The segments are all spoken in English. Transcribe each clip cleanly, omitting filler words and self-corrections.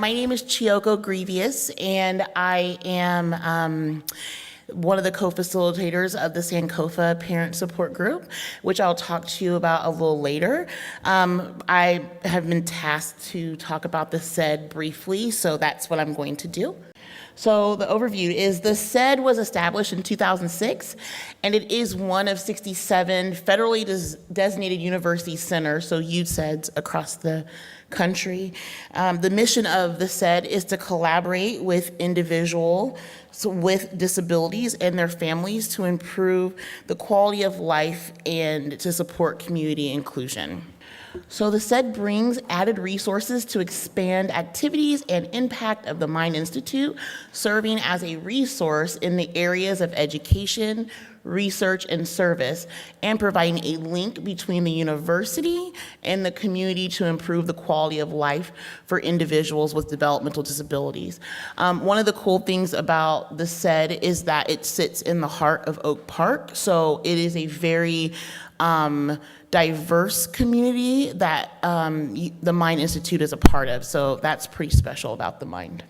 My name is Chioko Grevious, and I am one of the co-facilitators of the Sankofa Parent Support Group, which I'll talk to you about a little later. I have been tasked to talk about the CEDD briefly, so that's what I'm going to do. So the overview is the CEDD was established in 2006, and it is one of 67 federally designated university centers, so UCEDs across the country. The mission of the CEDD is to collaborate with individuals with disabilities and their families to improve the quality of life and to support community inclusion. So the CEDD brings added resources to expand activities and impact of the Mind Institute, serving as a resource in the areas of education, research, and service, and providing a link between the university and the community to improve the quality of life for individuals with developmental disabilities. One of the cool things about the CEDD is that it sits in the heart of Oak Park, so it is a very diverse community that the Mind Institute is a part of, so that's pretty special about the Mind.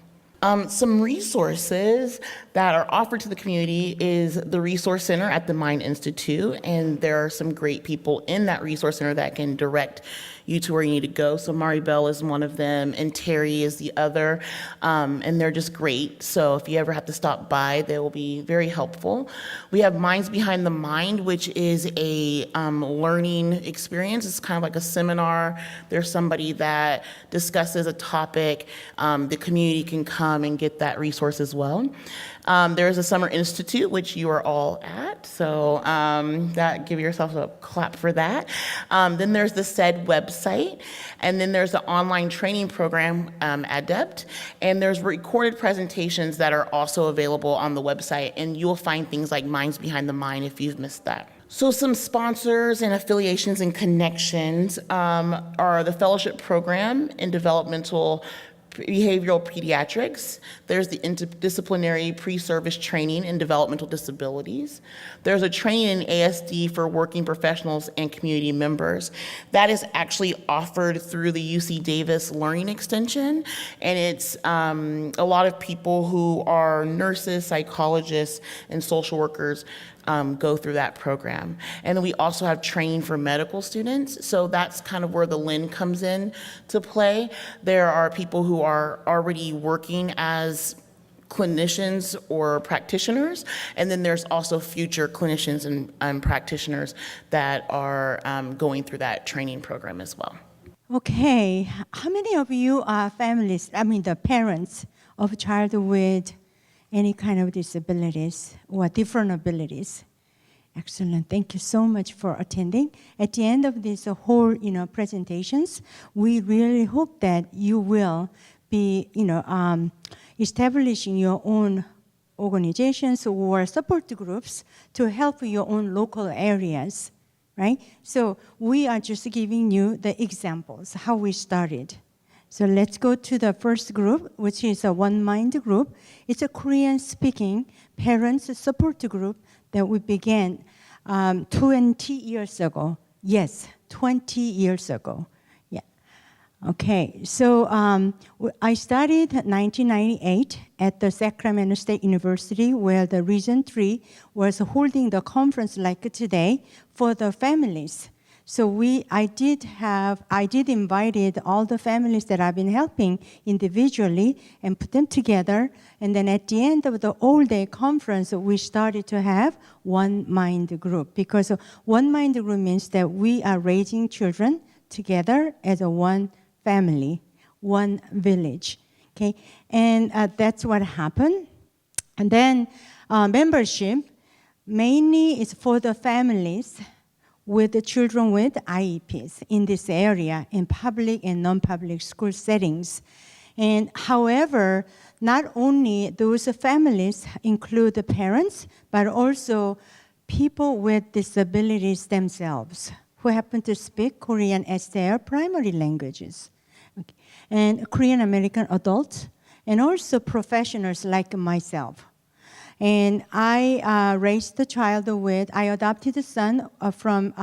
Some resources that are offered to the community is the Resource Center at the Mind Institute, and there are some great people in that Resource Center that can direct you to where you need to go. So Maribel is one of them, and Terry is the other, and they're just great. So if you ever have to stop by, they will be very helpful. We have Minds Behind the Mind, which is a learning experience. It's kind of like a seminar. There's somebody that discusses a topic. The community can come and get that resource as well. There's a Summer Institute, which you are all at, so give yourself a clap for that. Then there's the CEDD website, and then there's the online training program, Adept, and there's recorded presentations that are also available on the website, and you'll find things like Minds Behind the Mind if you've missed that. So some sponsors and affiliations and connections are the Fellowship Program in Developmental Behavioral Pediatrics. There's the Interdisciplinary Pre-Service Training in Developmental Disabilities. There's a training in ASD for working professionals and community members. That is actually offered through the UC Davis Learning Extension, and it's a lot of people who are nurses, psychologists, and social workers go through that program. And then we also have training for medical students, so that's kind of where the LIN comes in to play. There are people who are already working as clinicians or practitioners, and then there's also future clinicians and practitioners that are going through that training program as well. Okay, how many of you are the parents of a child with any kind of disabilities or different abilities? Excellent. Thank you so much for attending. At the end of this whole presentations, we really hope that you will be establishing your own organizations or support groups to help your own local areas, right? So we are just giving you the examples, how we started. So let's go to the first group, which is a One Mind group. It's a Korean-speaking parents support group that we began 20 years ago. Yes, 20 years ago. Yeah. Okay, so I started in 1998 at the Sacramento State University, where the Region 3 was holding the conference like today for the families. So I did invited all the families that I've been helping individually and put them together. And then at the end of the all-day conference, we started to have One Mind group, because One Mind group means that we are raising children together as a one family, one village. Okay, and that's what happened. And then membership mainly is for the families with the children with IEPs in this area in public and non-public school settings. And however, not only those families include the parents, but also people with disabilities themselves who happen to speak Korean as their primary languages. Okay. And Korean American adults, and also professionals like myself. And I raised the child I adopted a son from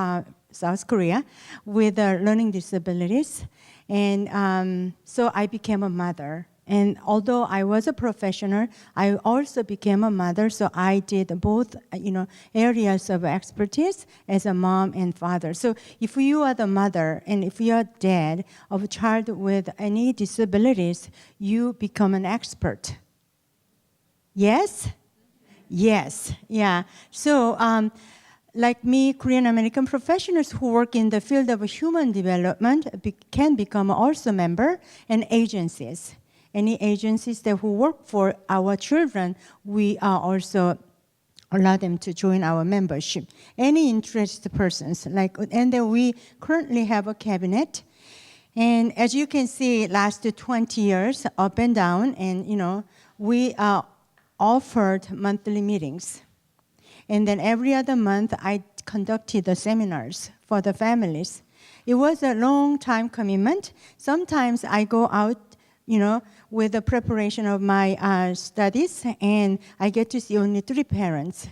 South Korea with learning disabilities. And so I became a mother And although I was a professional, I also became a mother, so I did both, areas of expertise as a mom and father. So if you are the mother and if you are dad of a child with any disabilities, you become an expert. Yes? Yes, yeah. So, like me, Korean American professionals who work in the field of human development can become also member and agencies. Any agencies that who work for our children, we are also allow them to join our membership. Any interested persons, and then we currently have a cabinet. And as you can see, last 20 years, up and down, and we offered monthly meetings. And then every other month, I conducted the seminars for the families. It was a long time commitment. Sometimes I go out, with the preparation of my studies, and I get to see only 3 parents.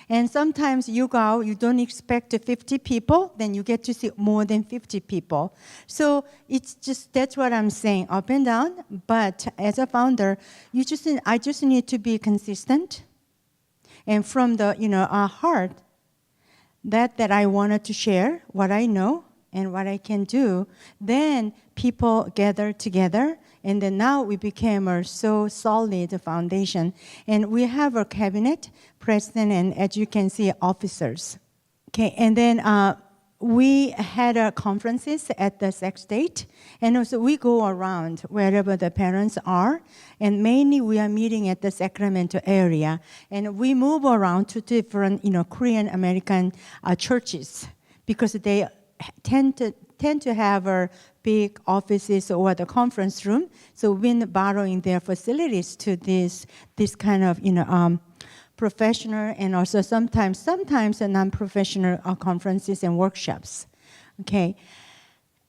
And sometimes you go out, you don't expect 50 people, then you get to see more than 50 people. So it's just, that's what I'm saying, up and down. But as a founder, I just need to be consistent. And from the, our heart, that I wanted to share what I know and what I can do, then people gather together, and then now we became a so solid foundation. And we have a cabinet, president, and as you can see, officers. Okay, and then we had conferences at the sex state, and also we go around wherever the parents are, and mainly we are meeting at the Sacramento area, and we move around to different, Korean American churches, because they tend to have big offices or the conference room. So we've been borrowing their facilities to this kind of professional and also sometimes non-professional conferences and workshops. Okay,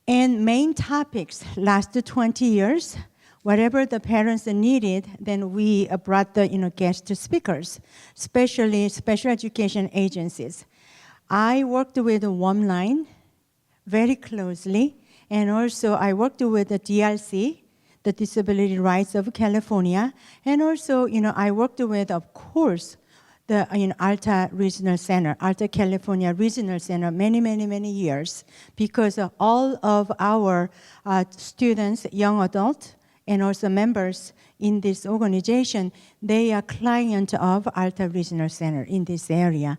and main topics last 20 years. Whatever the parents needed, then we brought the guest speakers, especially special education agencies. I worked with EunMi very closely, and also I worked with the DRC, the Disability Rights of California, and also I worked with, of course, the Alta Regional Center, Alta California Regional Center, many years, because all of our students, young adults, and also members in this organization, they are clients of Alta Regional Center in this area.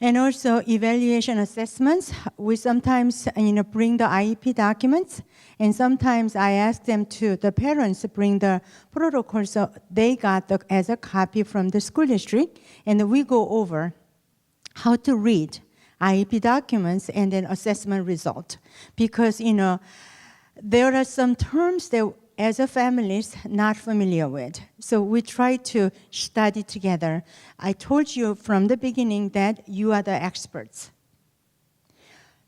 And also evaluation assessments, we sometimes bring the IEP documents, and sometimes I ask the parents bring the protocol, so they got as a copy from the school district, and we go over how to read IEP documents and then assessment result. Because there are some terms that as a families not familiar with. So we try to study together. I told you from the beginning that you are the experts.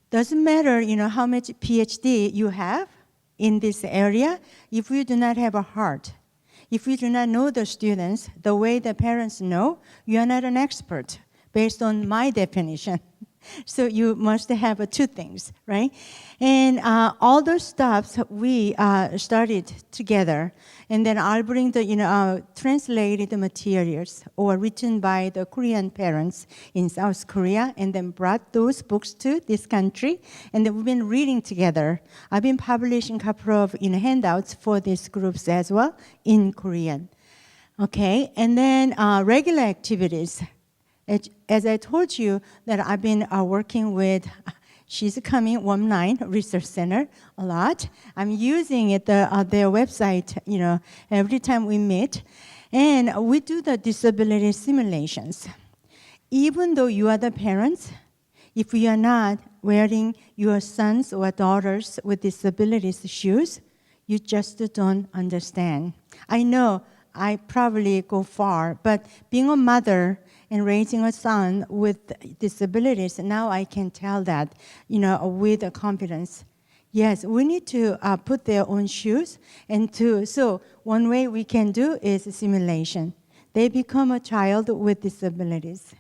Doesn't matter, how much PhD you have in this area, if you do not have a heart, if you do not know the students the way the parents know, you are not an expert based on my definition. So you must have 2 things, right? And all those stuffs we started together, and then I'll bring the translated materials or written by the Korean parents in South Korea, and then brought those books to this country, and then we've been reading together. I've been publishing a couple of handouts for these groups as well in Korean. Okay, and then regular activities. As I told you that I've been working with, she's coming, EunMi Research Center a lot. I'm using it, their website, every time we meet. And we do the disability simulations. Even though you are the parents, if you are not wearing your sons or daughters with disabilities shoes, you just don't understand. I know I probably go far, but being a mother and raising a son with disabilities, now I can tell that, with confidence. Yes, we need to put their own shoes, so one way we can do is simulation. They become a child with disabilities.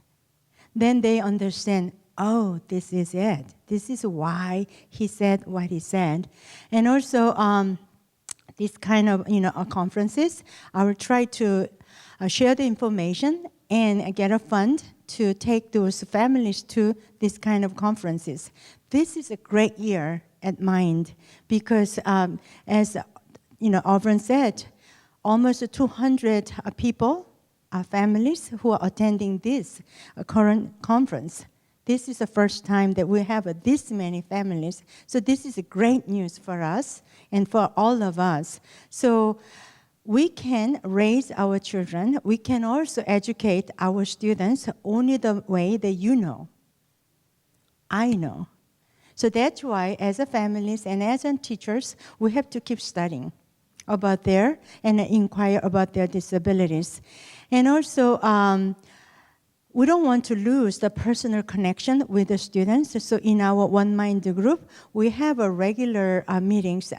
Then they understand, oh, this is it. This is why he said what he said. And also, this kind of conferences, I will try to share the information and get a fund to take those families to this kind of conferences. This is a great year at Mind because, as Auburn said, almost 200 people, families who are attending this current conference. This is the first time that we have this many families. So this is a great news for us and for all of us. So we can raise our children. We can also educate our students only the way that you know. I know. So that's why as a families and as a teachers, we have to keep studying about their and inquire about their disabilities. And also, we don't want to lose the personal connection with the students. So in our One Mind group, we have a regular meetings,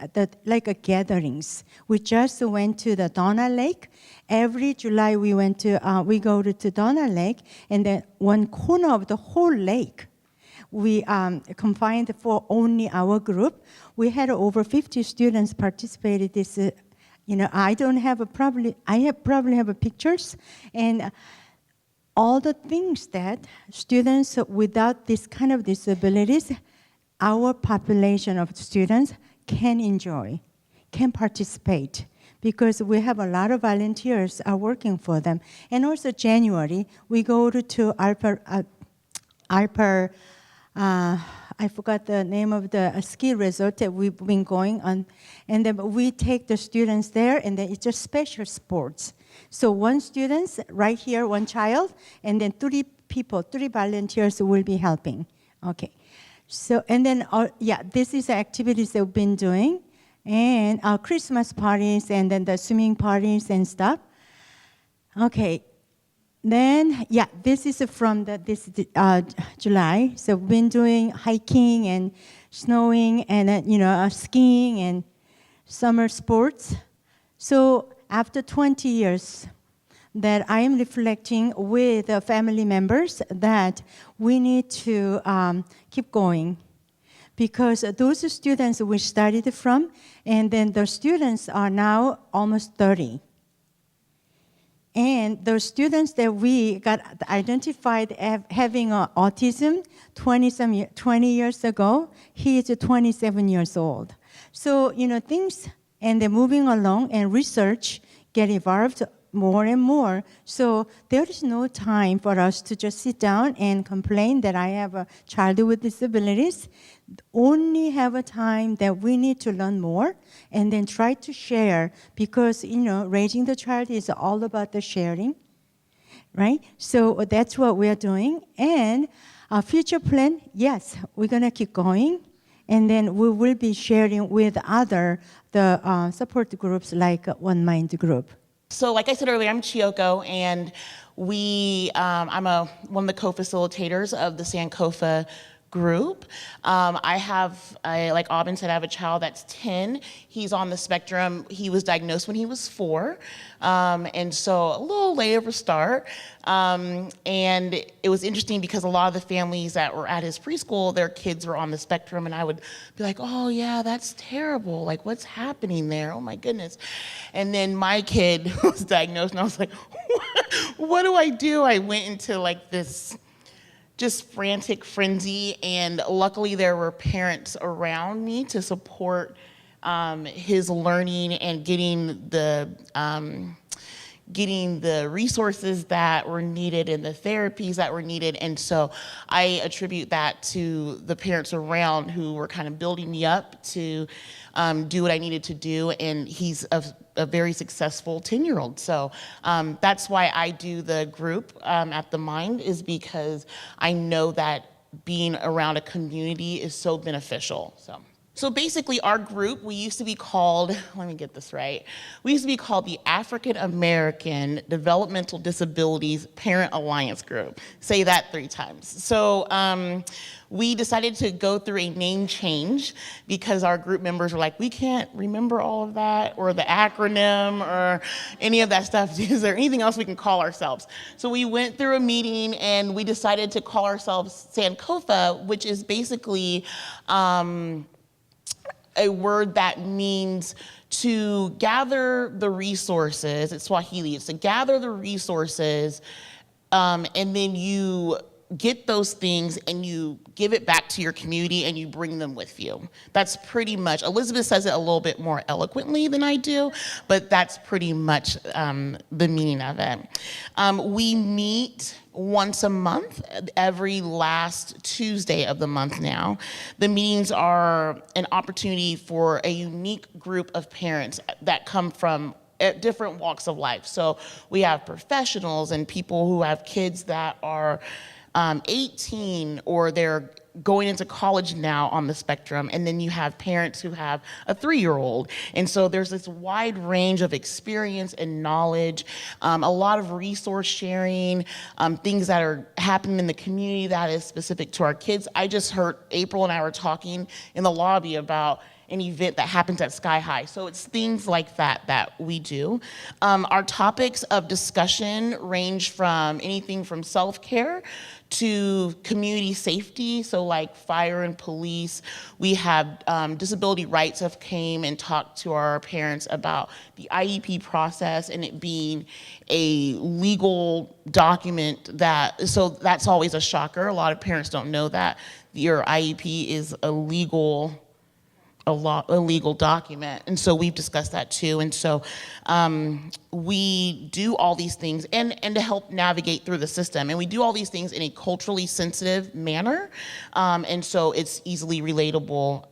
like gatherings. We just went to the Donna Lake. Every July we go to Donna Lake, and then one corner of the whole lake, we confined for only our group. We had over 50 students participated this. I probably have pictures and. All the things that students without this kind of disabilities, our population of students can enjoy, can participate, because we have a lot of volunteers are working for them. And also January, we go to I forgot the name of the ski resort that we've been going on. And then we take the students there, and then it's just special sports. So one student, right here, one child, and then 3 volunteers will be helping. Okay. So, and then, this is the activities that we've been doing. And our Christmas parties, and then the swimming parties and stuff. Okay. Then, this is from this July. So we've been doing hiking and snowing and, skiing and summer sports. So after 20 years that I am reflecting with family members that we need to keep going. Because those students we studied from, and then the students are now almost 30. And those students that we got identified having autism 20 years ago, he is 27 years old. So, things, and they're moving along, and research get evolved more and more. So there is no time for us to just sit down and complain that I have a child with disabilities. Only have a time that we need to learn more and then try to share, because raising the child is all about the sharing, right? So that's what we are doing. And our future plan, yes, we're gonna keep going, and then we will be sharing with the support groups like One Mind group. So like I said earlier, I'm Chioko, and I'm one of the co-facilitators of the Sankofa group. Like Aubin said, I have a child that's 10. He's on the spectrum. He was diagnosed when he was 4. And so a little late of a start. And it was interesting because a lot of the families that were at his preschool, their kids were on the spectrum, and I would be like, oh yeah, that's terrible. Like, what's happening there? Oh my goodness. And then my kid was diagnosed, and I was like, what do I do? I went into like this just frantic frenzy, and luckily there were parents around me to support his learning and getting the resources that were needed and the therapies that were needed. And so I attribute that to the parents around who were kind of building me up to do what I needed to do. And he's a very successful 10-year-old. So that's why I do the group at the Mind, is because I know that being around a community is so beneficial. So basically our group, we used to be called, let me get this right, we used to be called the African American Developmental Disabilities Parent Alliance Group. Say that 3 times. So we decided to go through a name change because our group members were like, we can't remember all of that, or the acronym, or any of that stuff. Is there anything else we can call ourselves? So we went through a meeting and we decided to call ourselves Sankofa, which is basically a word that means to gather the resources. It's Swahili. It's to gather the resources, and then you get those things and you give it back to your community and you bring them with you. That's pretty much, Elizabeth says it a little bit more eloquently than I do, but that's pretty much the meaning of it. We meet once a month, every last Tuesday of the month now. The meetings are an opportunity for a unique group of parents that come from at different walks of life. So we have professionals and people who have kids that are 18 or they're going into college now on the spectrum, and then you have parents who have a 3-year-old. And so there's this wide range of experience and knowledge, a lot of resource sharing, things that are happening in the community that is specific to our kids. I just heard April and I were talking in the lobby about an event that happens at Sky High. So it's things like that that we do. Our topics of discussion range from anything from self-care to community safety, so like fire and police. We have disability rights have came and talked to our parents about the IEP process and it being a legal document so that's always a shocker. A lot of parents don't know that your IEP is a legal document, and so we've discussed that too. And so we do all these things and to help navigate through the system, and we do all these things in a culturally sensitive manner, and so it's easily relatable.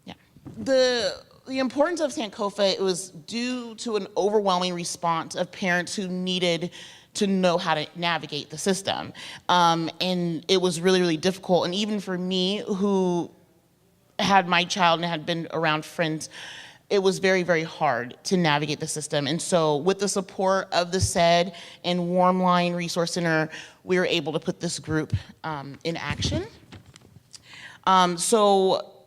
Yeah. The importance of Sankofa, it was due to an overwhelming response of parents who needed to know how to navigate the system, and it was really, really difficult. And even for me, who had my child and had been around friends, it was very, very hard to navigate the system. And so with the support of the CEDD and Warm Line Resource Center, we were able to put this group in action. So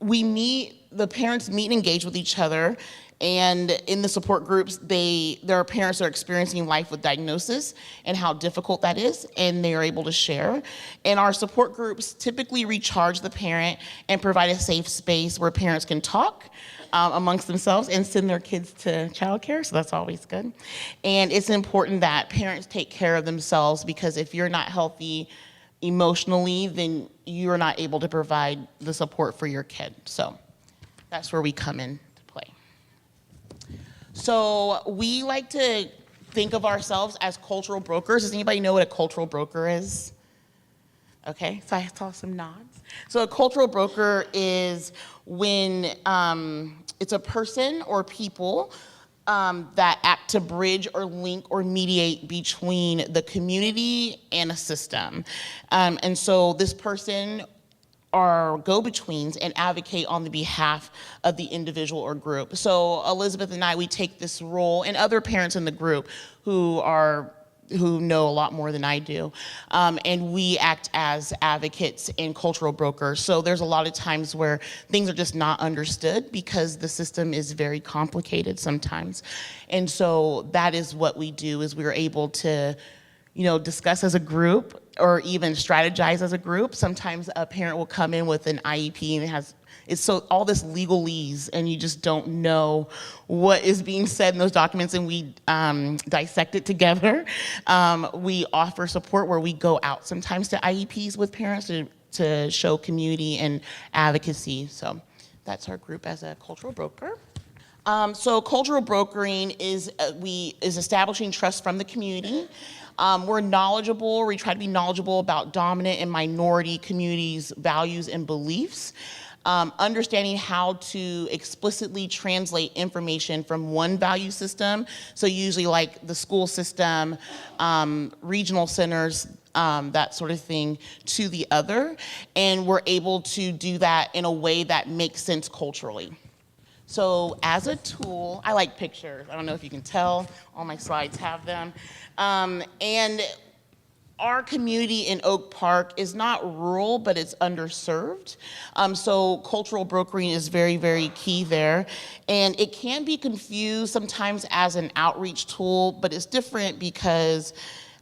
the parents meet and engage with each other. And in the support groups, there are parents that are experiencing life with diagnosis and how difficult that is, and they are able to share. And our support groups typically recharge the parent and provide a safe space where parents can talk amongst themselves and send their kids to childcare, so that's always good. And it's important that parents take care of themselves, because if you're not healthy emotionally, then you're not able to provide the support for your kid. So that's where we come in. So we like to think of ourselves as cultural brokers. Does anybody know what a cultural broker is? Okay, so I saw some nods. So a cultural broker is when it's a person or people that act to bridge or link or mediate between the community and a system. And so this person are go-betweens and advocate on the behalf of the individual or group. So Elizabeth and I, we take this role, and other parents in the group who know a lot more than I do, and we act as advocates and cultural brokers. So there's a lot of times where things are just not understood because the system is very complicated sometimes. And so that is what we do, is we're able to discuss as a group or even strategize as a group. Sometimes a parent will come in with an IEP and it's so all this legalese, and you just don't know what is being said in those documents, and we dissect it together. We offer support where we go out sometimes to IEPs with parents to show community and advocacy. So that's our group as a cultural broker. So cultural brokering is establishing trust from the community. We're knowledgeable, we try to be knowledgeable about dominant and minority communities' values and beliefs. Understanding how to explicitly translate information from one value system, so usually like the school system, regional centers, that sort of thing, to the other. And we're able to do that in a way that makes sense culturally. So as a tool, I like pictures. I don't know if you can tell, all my slides have them. And our community in Oak Park is not rural, but it's underserved. So cultural brokering is very, very key there. And it can be confused sometimes as an outreach tool, but it's different because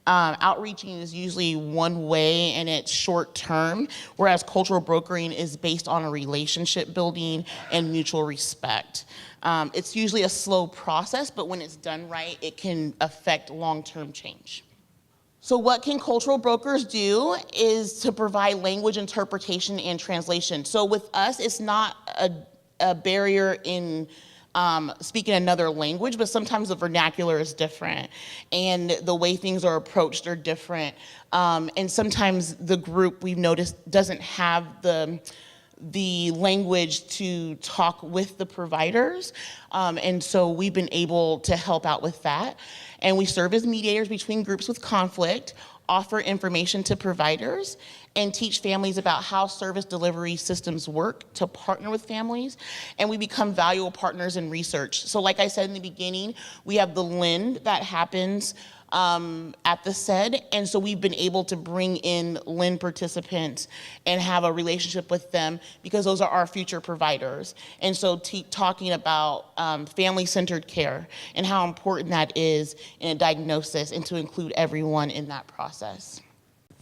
Outreaching is usually one way and it's short term, whereas cultural brokering is based on a relationship building and mutual respect. It's usually a slow process, but when it's done right, it can affect long-term change. So what can cultural brokers do is to provide language interpretation and translation. So with us, it's not a barrier in speaking another language, but sometimes the vernacular is different and the way things are approached are different. And sometimes the group, we've noticed, doesn't have the language to talk with the providers. And so we've been able to help out with that. And we serve as mediators between groups with conflict, offer information to providers, and teach families about how service delivery systems work to partner with families. And we become valuable partners in research. So like I said in the beginning, we have the LIND that happens at the CEDD, and so we've been able to bring in LIND participants and have a relationship with them because those are our future providers. And so talking about family-centered care and how important that is in a diagnosis and to include everyone in that process.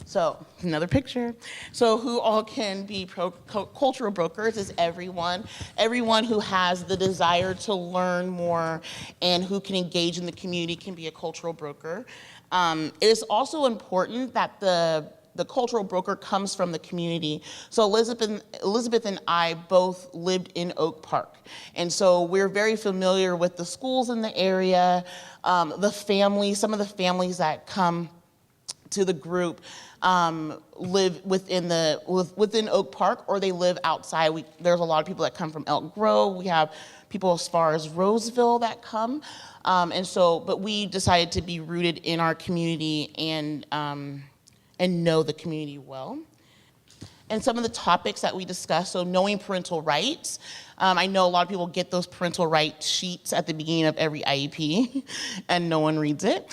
So another picture. So who all can be cultural brokers is everyone. Everyone who has the desire to learn more and who can engage in the community can be a cultural broker. It is also important that the cultural broker comes from the community. So Elizabeth and I both lived in Oak Park. And so we're very familiar with the schools in the area, the families, some of the families that come to the group live within Oak Park, or they live outside. There's a lot of people that come from Elk Grove. We have people as far as Roseville that come, but we decided to be rooted in our community and know the community well. And some of the topics that we discussed, so knowing parental rights. I know a lot of people get those parental rights sheets at the beginning of every IEP, and no one reads it,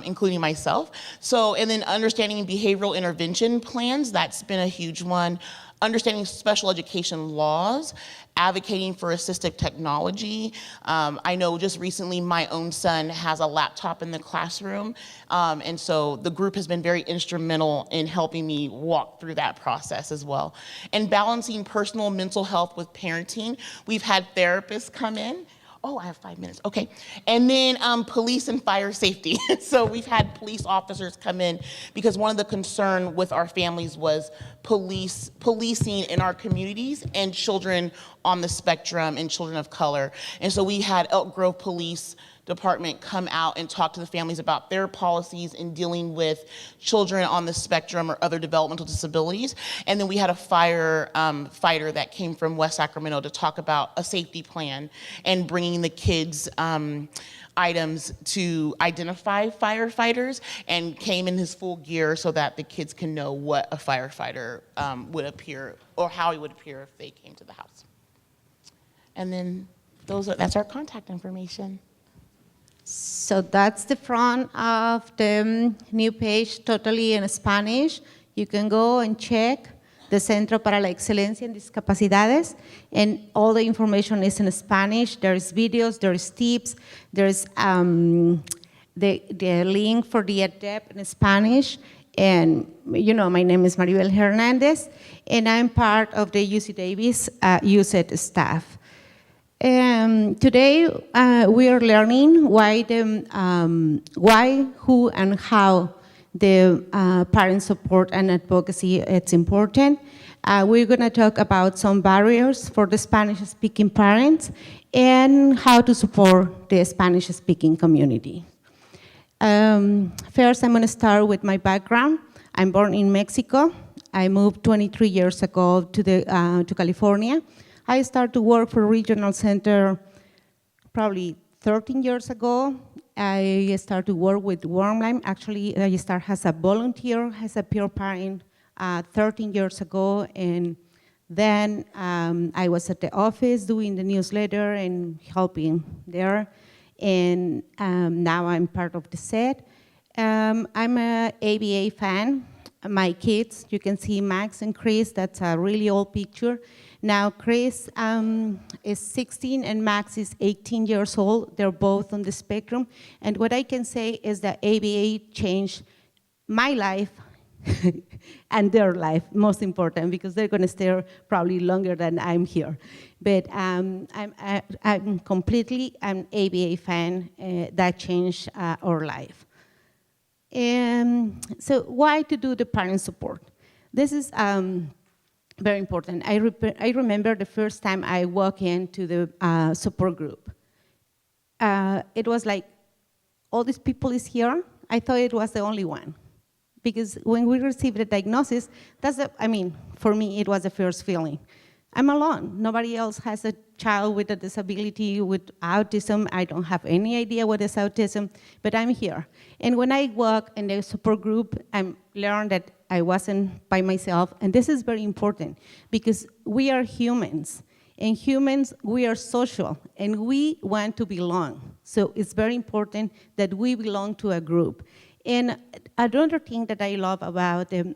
including myself. So, and then understanding behavioral intervention plans, that's been a huge one. Understanding special education laws, advocating for assistive technology. I know just recently my own son has a laptop in the classroom, and so the group has been very instrumental in helping me walk through that process as well. And balancing personal mental health with parenting. We've had therapists come in. Oh, I have 5 minutes, okay. And then police and fire safety. So we've had police officers come in because one of the concern with our families was policing in our communities and children on the spectrum and children of color. And so we had Elk Grove Police Department come out and talk to the families about their policies in dealing with children on the spectrum or other developmental disabilities. And then we had a fighter that came from West Sacramento to talk about a safety plan and bringing the kids items to identify firefighters, and came in his full gear so that the kids can know what a firefighter would appear, or how he would appear if they came to the house. And then that's our contact information. So that's the front of the new page, totally in Spanish. You can go and check the Centro para la Excelencia en Discapacidades, and all the information is in Spanish. There's videos, there's tips, there's the link for the adept in Spanish. And you know, my name is Maribel Hernandez, and I'm part of the UC Davis USED staff. Today we are learning why, who, and how the parent support and advocacy it's important. We're going to talk about some barriers for the Spanish-speaking parents and how to support the Spanish-speaking community. First, I'm going to start with my background. I'm born in Mexico. I moved 23 years ago to California. I started to work for a regional center probably 13 years ago. I started to work with EunMi. Actually, I started as a volunteer, as a peer parent 13 years ago. And then I was at the office doing the newsletter and helping there. And now I'm part of the CEDD. I'm an ABA fan. My kids, you can see Max and Chris, that's a really old picture. Now Chris is 16 and Max is 18 years old. They're both on the spectrum. And what I can say is that ABA changed my life and their life, most important, because they're going to stay probably longer than I'm here. But I'm completely an ABA fan that changed our life. So why to do the parent support? This is very important. I remember the first time I walked into the support group. It was like, all these people is here. I thought it was the only one. Because when we received the diagnosis, for me, it was the first feeling. I'm alone. Nobody else has a child with a disability, with autism. I don't have any idea what is autism, but I'm here. And when I work in the support group, I learned that I wasn't by myself. And this is very important because we are humans. And humans, we are social, and we want to belong. So it's very important that we belong to a group. And another thing that I love about the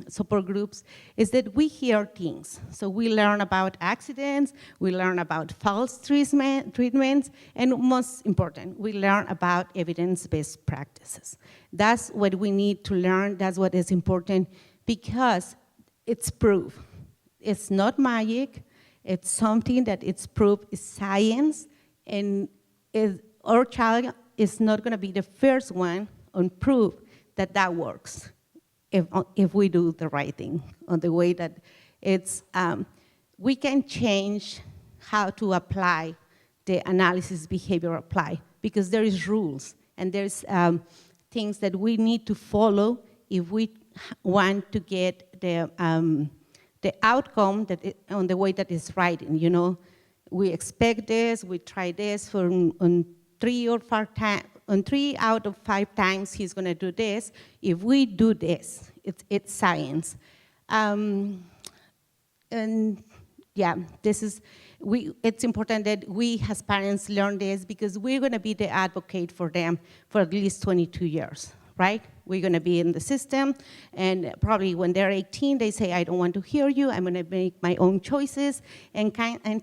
support groups is that we hear things. So we learn about accidents, we learn about false treatments, and most important, we learn about evidence-based practices. That's what we need to learn, that's what is important, because it's proof. It's not magic, it's something that it's proof, is science, and our child is not gonna be the first one on proof that that works if we do the right thing, on the way that it's, we can change how to apply the analysis behavior apply, because there is rules, and there's things that we need to follow if we want to get the outcome that on the way that is right. And, you know, we expect this, we try this for on 3 or 5 times. On 3 out of 5 times, he's going to do this. If we do this, it's science. And yeah, this is, it's important that we as parents learn this, because we're going to be the advocate for them for at least 22 years, right? We're going to be in the system, and probably when they're 18, they say, I don't want to hear you, I'm going to make my own choices, and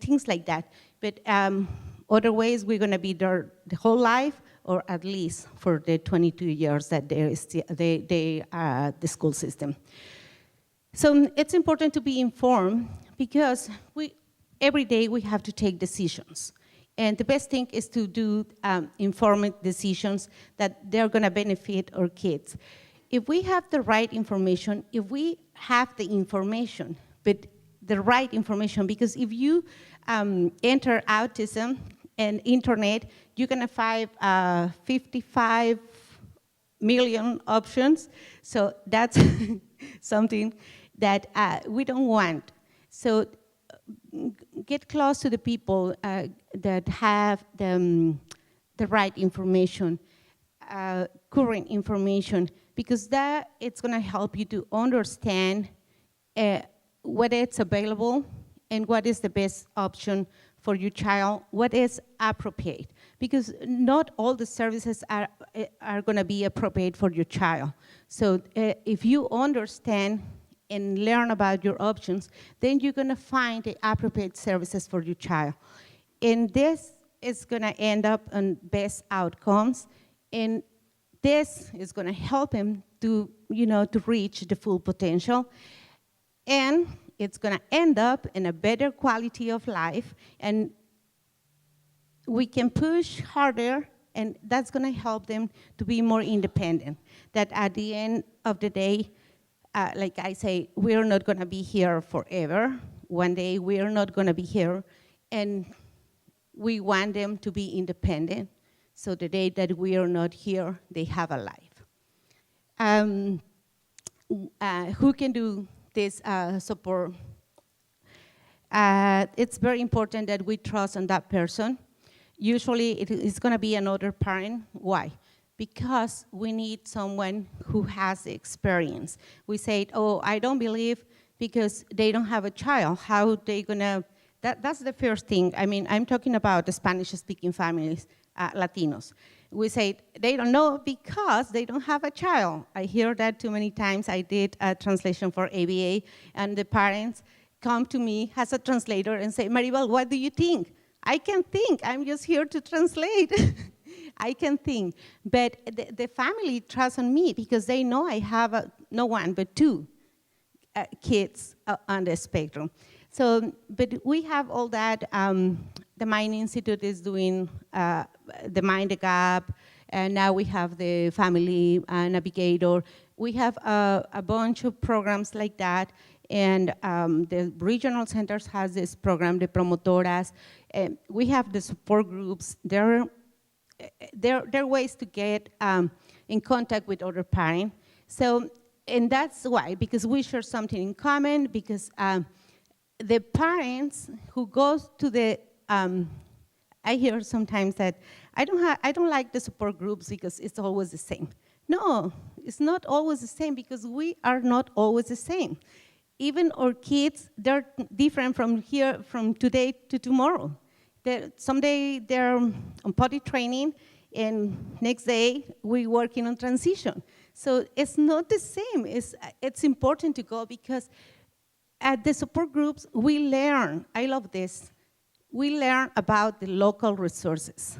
things like that. But other ways, we're going to be there the whole life, or at least for the 22 years that they are the school system. So it's important to be informed, because every day we have to take decisions. And the best thing is to do informed decisions that they're gonna benefit our kids. If we have the right information, if we have the information, but the right information, because if you enter autism and internet, you're gonna find 55 million options. So that's something that we don't want. So get close to the people that have the right information, current information, because that it's gonna help you to understand what is available and what is the best option for your child, what is appropriate, because not all the services are gonna be appropriate for your child. So if you understand and learn about your options, then you're gonna find the appropriate services for your child. And this is gonna end up on best outcomes, and this is gonna help him to, to reach the full potential. And it's gonna end up in a better quality of life, and we can push harder, and that's gonna help them to be more independent. That at the end of the day, like I say, we're not gonna be here forever. One day we're not gonna be here, and we want them to be independent, so the day that we are not here, they have a life. Who can do this support? It's very important that we trust on that person. Usually it is gonna be another parent. Why? Because we need someone who has the experience. We say, oh, I don't believe because they don't have a child. How they gonna, that's the first thing. I mean, I'm talking about the Spanish-speaking families, Latinos. We say they don't know because they don't have a child. I hear that too many times. I did a translation for ABA, and the parents come to me as a translator and say, Maribel, what do you think? I can't think, I'm just here to translate. I can think. But the family trusts on me because they know I have no one but two kids on the spectrum. So, but we have all that. The Mind Institute is doing the Mind the Gap, and now we have the Family Navigator. We have a bunch of programs like that, and the regional centers has this program, the Promotoras. We have the support groups. There are ways to get in contact with other parents. So, and that's why, because we share something in common, because the parents who goes to the, I hear sometimes that I don't like the support groups because it's always the same. No, it's not always the same because we are not always the same. Even our kids, they're different from today to tomorrow. Someday they're on potty training, and next day we're working on transition. So it's not the same. It's important to go because at the support groups, we learn, I love this, we learn about the local resources.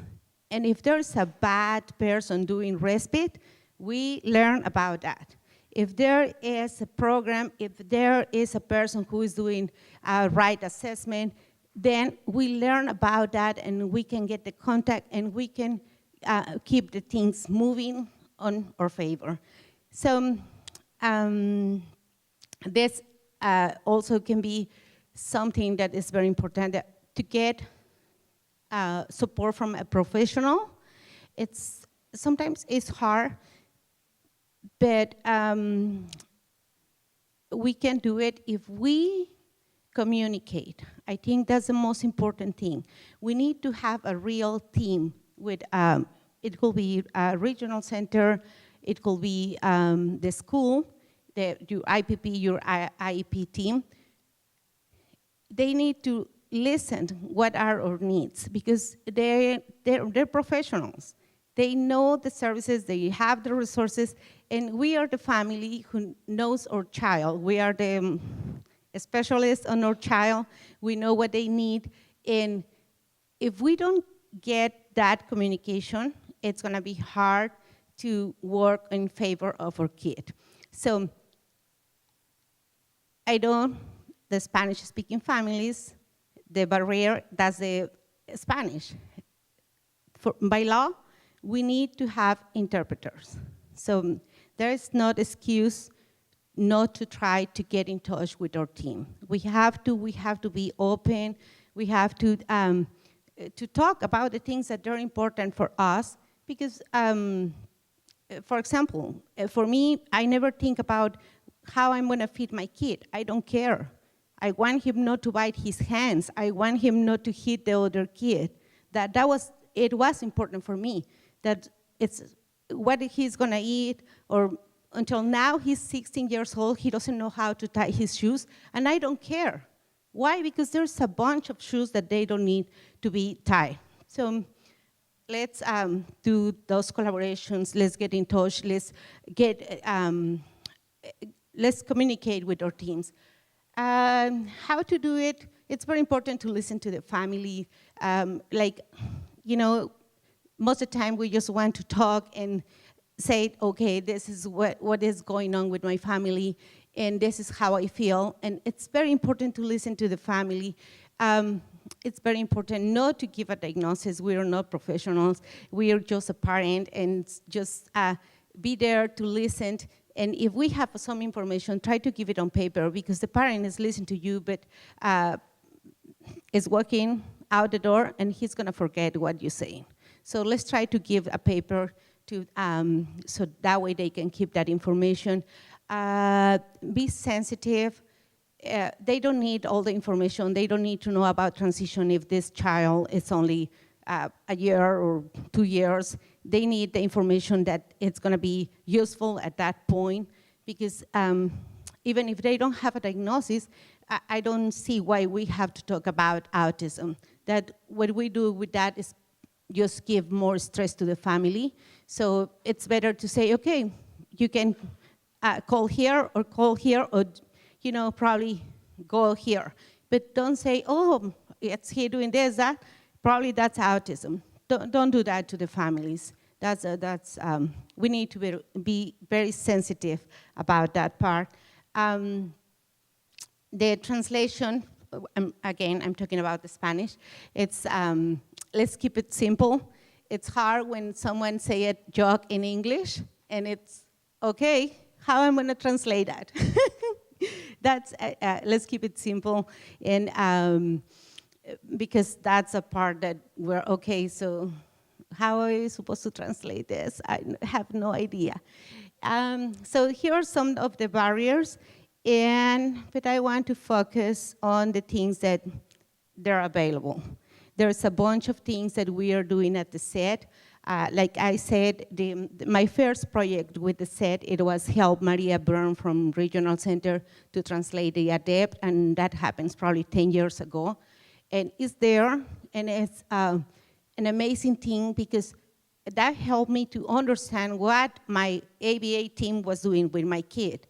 And if there's a bad person doing respite, we learn about that. If there is a program, if there is a person who is doing right assessment, then we learn about that and we can get the contact and we can keep the things moving on our favor. So this also can be something that is very important to get support from a professional. Sometimes it's hard, but we can do it if we communicate. I think that's the most important thing. We need to have a real team with, it could be a regional center, it could be the school, your IPP, your IEP team. They need to listen what are our needs because they're professionals. They know the services, they have the resources, and we are the family who knows our child. We are the specialists on our child. We know what they need, and if we don't get that communication, it's gonna be hard to work in favor of our kid. So I know the Spanish-speaking families, the barrier, that's the Spanish. By law, we need to have interpreters. So there is no excuse not to try to get in touch with our team. We have to be open. We have to talk about the things that are important for us because, for example, for me, I never think about how I'm gonna feed my kid. I don't care. I want him not to bite his hands. I want him not to hit the other kid. It was important for me that it's what he's gonna eat, or until now he's 16 years old, he doesn't know how to tie his shoes, and I don't care. Why? Because there's a bunch of shoes that they don't need to be tied. So let's do those collaborations, let's get in touch, let's communicate with our teams. How to do it? It's very important to listen to the family. Most of the time we just want to talk and say, okay, this is what is going on with my family, and this is how I feel. And it's very important to listen to the family. It's very important not to give a diagnosis. We are not professionals. We are just a parent, and just be there to listen. And if we have some information, try to give it on paper, because the parent is listening to you, but is walking out the door, and he's gonna forget what you're saying. So let's try to give a paper to, so that way they can keep that information. Be sensitive. They don't need all the information. They don't need to know about transition if this child is only a year or 2 years. They need the information that it's gonna be useful at that point, because even if they don't have a diagnosis, I don't see why we have to talk about autism. That what we do with that is just give more stress to the family. So it's better to say, okay, you can call here, or probably go here. But don't say, oh, it's he doing this, that. Probably that's autism. don't do that to the families. We need to be very sensitive about that part. The translation, again, I'm talking about the Spanish. It's, let's keep it simple. It's hard when someone say a joke in English, and it's, okay, how am I gonna translate that? That's, let's keep it simple, and because that's a part that we're, okay, so how are you supposed to translate this? I have no idea. So here are some of the barriers, but I want to focus on the things that they're available. There's a bunch of things that we are doing at the CEDD. Like I said, my first project with the CEDD, it was help Maria Byrne from Regional Center to translate the ADEPT, and that happens probably 10 years ago. And it's there, and it's an amazing thing because that helped me to understand what my ABA team was doing with my kid.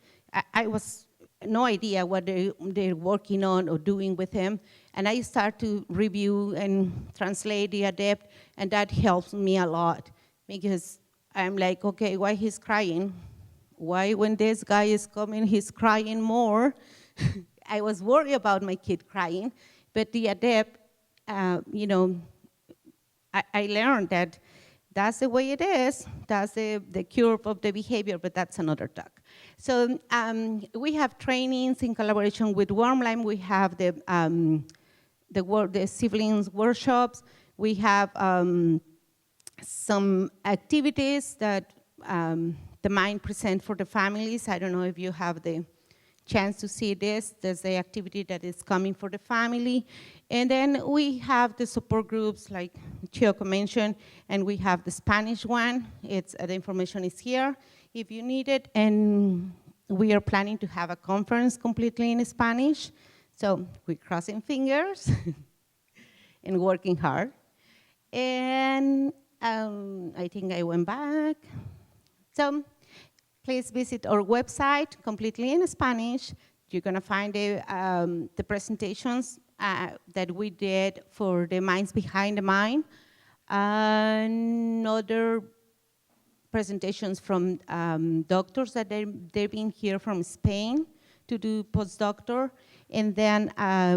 I was no idea what they're working on or doing with him, and I start to review and translate the ADEPT, and that helps me a lot because I'm like, okay, why he's crying? Why when this guy is coming, he's crying more? I was worried about my kid crying, but the ADEPT, you know, I learned that that's the way it is. That's the curve of the behavior, but that's another talk. So we have trainings in collaboration with EunMi. We have the siblings workshops. We have some activities that the Mind present for the families. I don't know if you have the chance to see this. There's the activity that is coming for the family. And then we have the support groups like Chioko mentioned, and we have the Spanish one. The information is here if you need it. And we are planning to have a conference completely in Spanish. So we're crossing fingers and working hard. And I think I went back. So please visit our website completely in Spanish. You're gonna find the presentations that we did for the Minds Behind the Mind, and other presentations from doctors that they've been here from Spain to do postdoctor. And then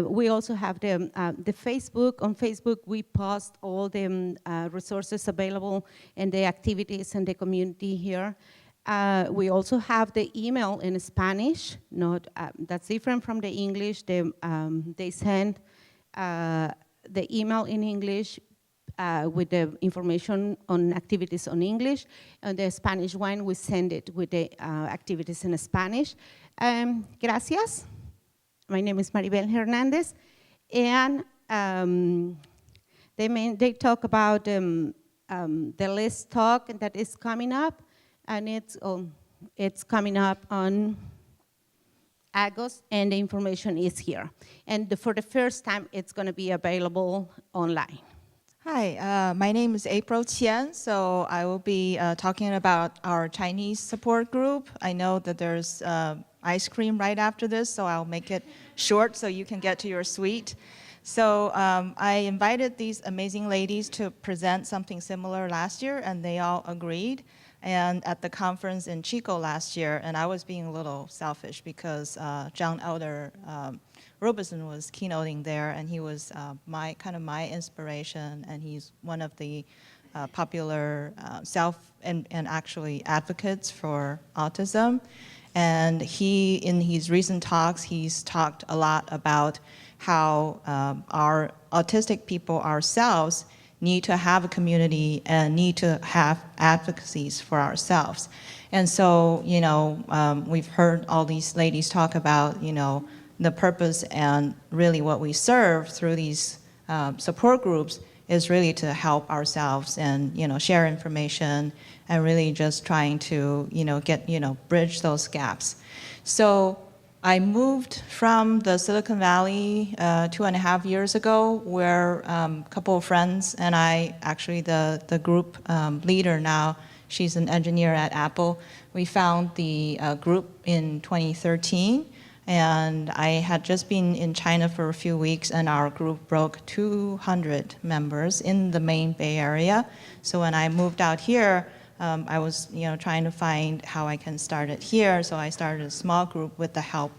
we also have the Facebook. On Facebook, we post all the resources available and the activities and the community here. We also have the email in Spanish. That's different from the English. They send the email in English with the information on activities on English. And the Spanish one, we send it with the activities in Spanish. Gracias. My name is Maribel Hernandez. And they talk about the list talk that is coming up. And it's coming up on August, and the information is here. And for the first time, it's going to be available online. Hi, my name is April Qian, so I will be talking about our Chinese support group. I know that there's ice cream right after this, so I'll make it short so you can get to your suite. So I invited these amazing ladies to present something similar last year, and they all agreed. And at the conference in Chico last year, and I was being a little selfish because John Elder Robeson was keynoting there, and he was my inspiration, and he's one of the popular and actually advocates for autism. And in his recent talks, he's talked a lot about how our autistic people ourselves need to have a community and need to have advocacies for ourselves. And so, we've heard all these ladies talk about, the purpose and really what we serve through these support groups is really to help ourselves and, share information and really just trying to, bridge those gaps. So I moved from the Silicon Valley 2.5 years ago, where a couple of friends and I, actually the group leader now, she's an engineer at Apple. We found the group in 2013, And I had just been in China for a few weeks, and our group broke 200 members in the main Bay Area. So when I moved out here, I was trying to find how I can start it here. So I started a small group with the help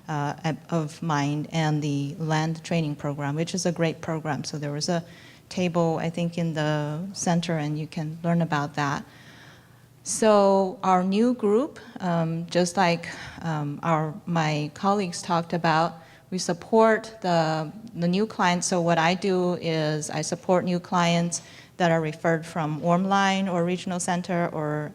of Mind and the land training program, which is a great program. So there was a table, I think, in the center, and you can learn about that. So our new group, just like my colleagues talked about, we support the new clients. So what I do is I support new clients that are referred from EunMi or regional center, or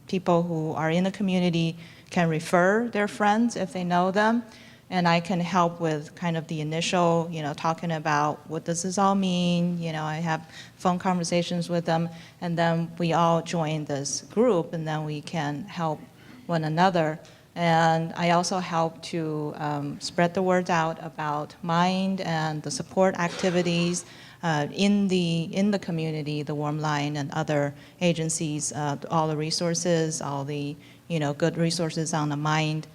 people who are in the community can refer their friends if they know them. And I can help with kind of the initial, talking about what does this all mean. I have phone conversations with them, and then we all join this group, and then we can help one another. And I also help to spread the word out about Mind and the support activities in the community, the EunMi and other agencies, all the resources, all the good resources on the Mind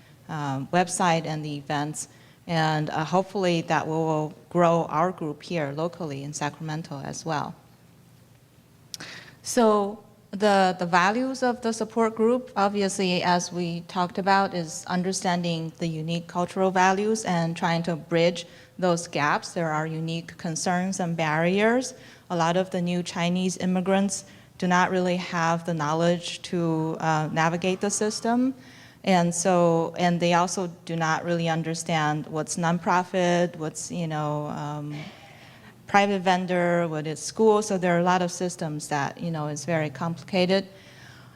website and the events, and hopefully that will grow our group here locally in Sacramento as well. So the values of the support group, obviously, as we talked about, is understanding the unique cultural values and trying to bridge those gaps. There are unique concerns and barriers. A lot of the new Chinese immigrants do not really have the knowledge to navigate the system. And they also do not really understand what's nonprofit, what's private vendor, what is school. So there are a lot of systems that is very complicated,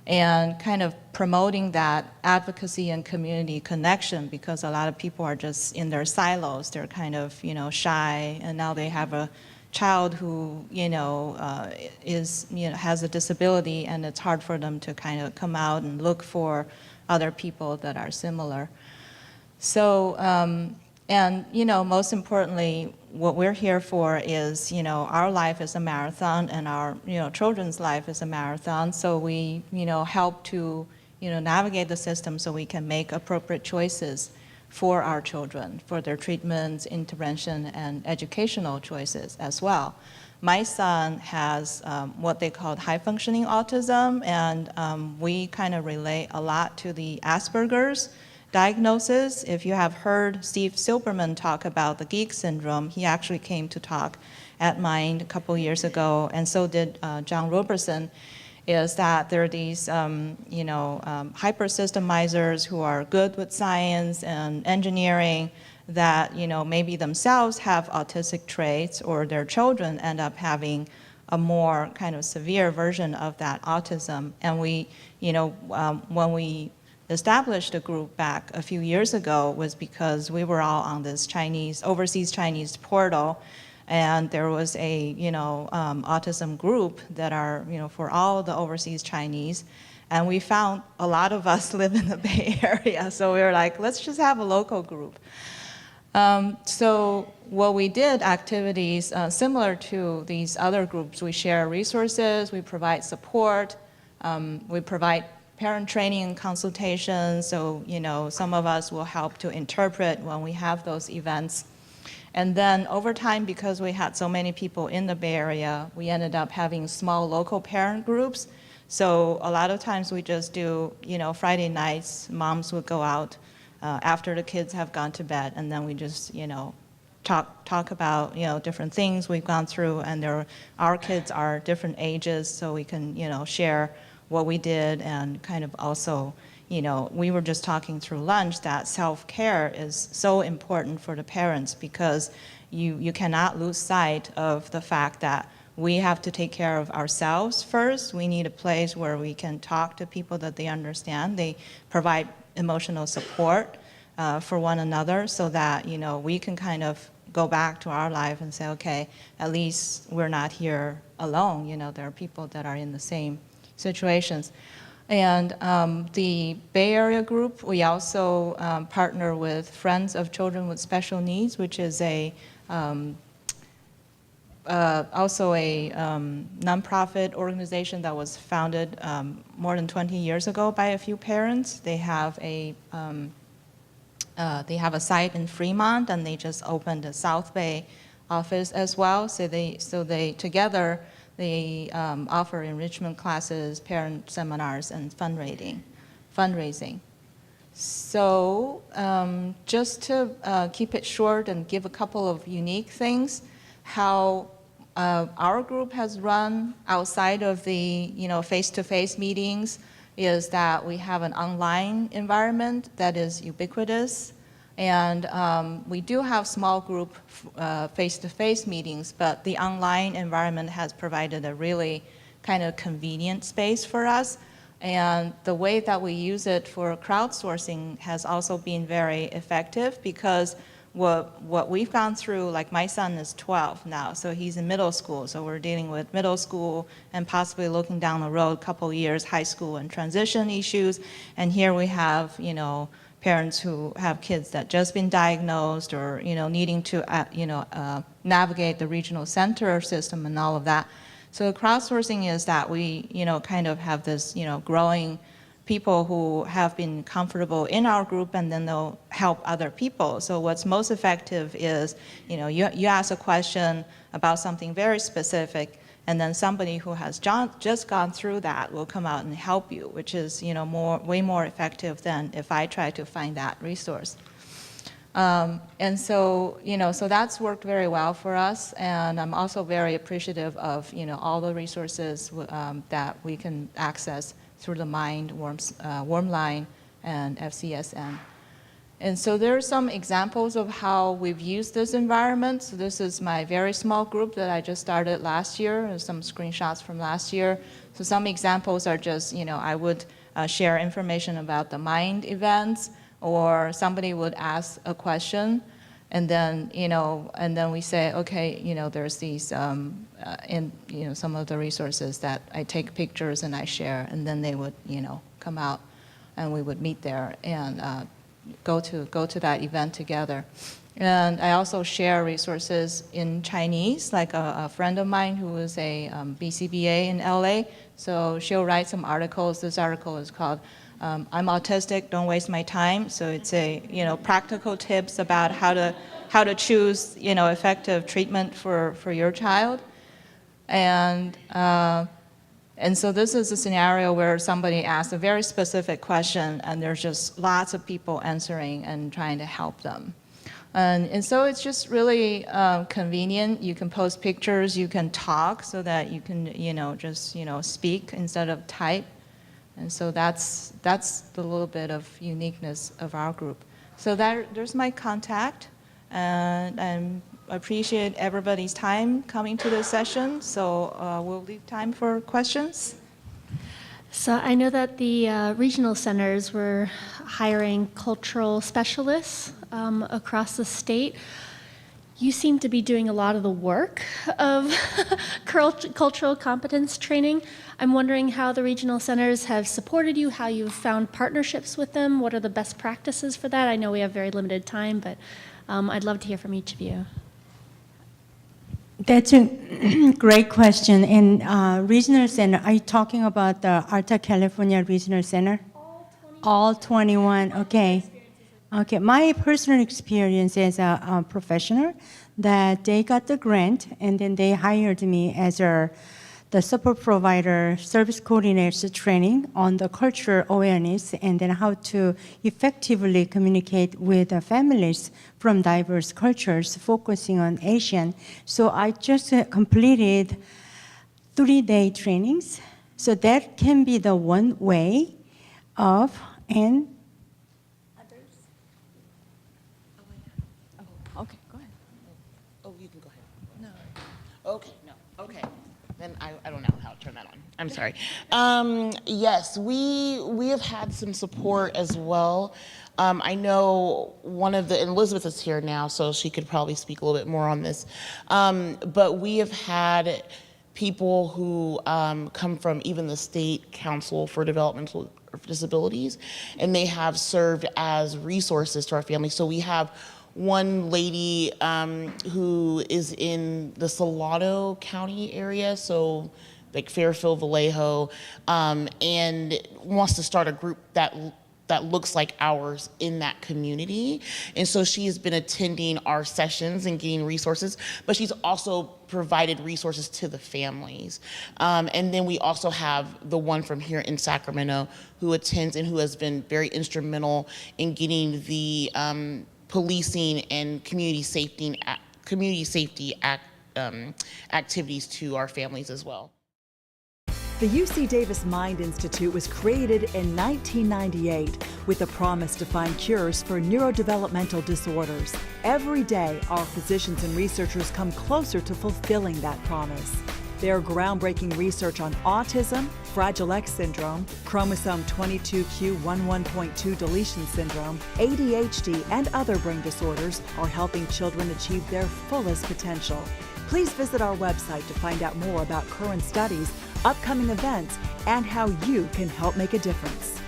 and kind of promoting that advocacy and community connection, because a lot of people are just in their silos. They're kind of shy, and now they have a child who has a disability, and it's hard for them to kind of come out and look for other people that are similar. So, and most importantly, what we're here for is, our life is a marathon, and our, children's life is a marathon. So we, help to, navigate the system so we can make appropriate choices for our children, for their treatments, intervention, and educational choices as well. My son has what they call high-functioning autism, and we kind of relate a lot to the Asperger's diagnosis. If you have heard Steve Silberman talk about the geek syndrome, he actually came to talk at Mind a couple years ago, and so did John Roberson, is that there are these hyper-systemizers who are good with science and engineering, that maybe themselves have autistic traits, or their children end up having a more kind of severe version of that autism. And we, when we established a group back a few years ago, was because we were all on this overseas Chinese portal, and there was a autism group that are for all the overseas Chinese. And we found a lot of us live in the Bay Area, so we were like, let's just have a local group. So what we did, activities similar to these other groups. We share resources, we provide support, we provide parent training and consultations. So some of us will help to interpret when we have those events. And then over time, because we had so many people in the Bay Area, we ended up having small local parent groups. So a lot of times we just do, Friday nights, moms would go out after the kids have gone to bed, and then we just, talk about, different things we've gone through, and our kids are different ages, so we can, share what we did, and kind of also, we were just talking through lunch that self-care is so important for the parents, because you cannot lose sight of the fact that we have to take care of ourselves first. We need a place where we can talk to people that they understand. They provide emotional support for one another, so that we can kind of go back to our life and say, okay, at least we're not here alone. There are people that are in the same situations. And the Bay Area group, we also partner with Friends of Children with Special Needs, which is also a nonprofit organization that was founded more than 20 years ago by a few parents. They have a they have a site in Fremont, and they just opened a South Bay office as well. So they together they offer enrichment classes, parent seminars, and fundraising. So just to keep it short and give a couple of unique things, how our group has run outside of the face-to-face meetings is that we have an online environment that is ubiquitous. And we do have small group face-to-face meetings, but the online environment has provided a really kind of convenient space for us. And the way that we use it for crowdsourcing has also been very effective, because what we've gone through, like my son is 12 now, so he's in middle school, so we're dealing with middle school and possibly looking down the road a couple years, high school and transition issues. And here we have, parents who have kids that just been diagnosed, or needing to navigate the regional center system and all of that. So crowdsourcing is that we kind of have this growing people who have been comfortable in our group, and then they'll help other people. So what's most effective is you ask a question about something very specific, and then somebody who has just gone through that will come out and help you, which is way more effective than if I try to find that resource. And so so that's worked very well for us, and I'm also very appreciative of all the resources that we can access through the Mind, Wormline, and FCSN. And so there are some examples of how we've used this environment. So this is my very small group that I just started last year, and some screenshots from last year. So some examples are just, I would share information about the Mind events, or somebody would ask a question, and then, and then we say, okay, there's these, some of the resources that I take pictures and I share, and then they would, come out, and we would meet there and go to that event together. And I also share resources in Chinese, like a friend of mine who is a BCBA in LA. So she'll write some articles. This article is called "I'm Autistic, Don't Waste My Time." So it's a practical tips about how to choose effective treatment for your child. And so this is a scenario where somebody asks a very specific question, and there's just lots of people answering and trying to help them. And so it's just really convenient. You can post pictures, you can talk, so that you can just speak instead of type. And so that's the little bit of uniqueness of our group. So there's my contact, and I appreciate everybody's time coming to this session. So we'll leave time for questions. So I know that the regional centers were hiring cultural specialists across the state. You seem to be doing a lot of the work of cultural competence training. I'm wondering how the regional centers have supported you, how you've found partnerships with them, what are the best practices for that? I know we have very limited time, but I'd love to hear from each of you. That's a great question. And regional center, are you talking about the Alta California Regional Center? All 21, okay. Okay, my personal experience as a professional, that they got the grant, and then they hired me as the support provider, service coordinator training on the cultural awareness, and then how to effectively communicate with families from diverse cultures, focusing on Asian. So I just completed 3-day trainings. So that can be the one way of, and Okay, go ahead. Oh, you can go ahead. No. Okay, no, okay. Then I don't know how to turn that on. I'm sorry. Yes, we have had some support as well. I know one of the, and Elizabeth is here now, so she could probably speak a little bit more on this. But we have had people who come from even the State Council for Developmental Disabilities, and they have served as resources to our family. So we have one lady who is in the Salado County area, so like Fairfield, Vallejo, and wants to start a group that that looks like ours in that community. And so she has been attending our sessions and getting resources, but she's also provided resources to the families. And then we also have the one from here in Sacramento who attends and who has been very instrumental in getting the policing and community safety activities to our families as well. The UC Davis Mind Institute was created in 1998 with a promise to find cures for neurodevelopmental disorders. Every day, our physicians and researchers come closer to fulfilling that promise. Their groundbreaking research on autism, Fragile X syndrome, chromosome 22q11.2 deletion syndrome, ADHD, and other brain disorders are helping children achieve their fullest potential. Please visit our website to find out more about current studies, upcoming events, and how you can help make a difference.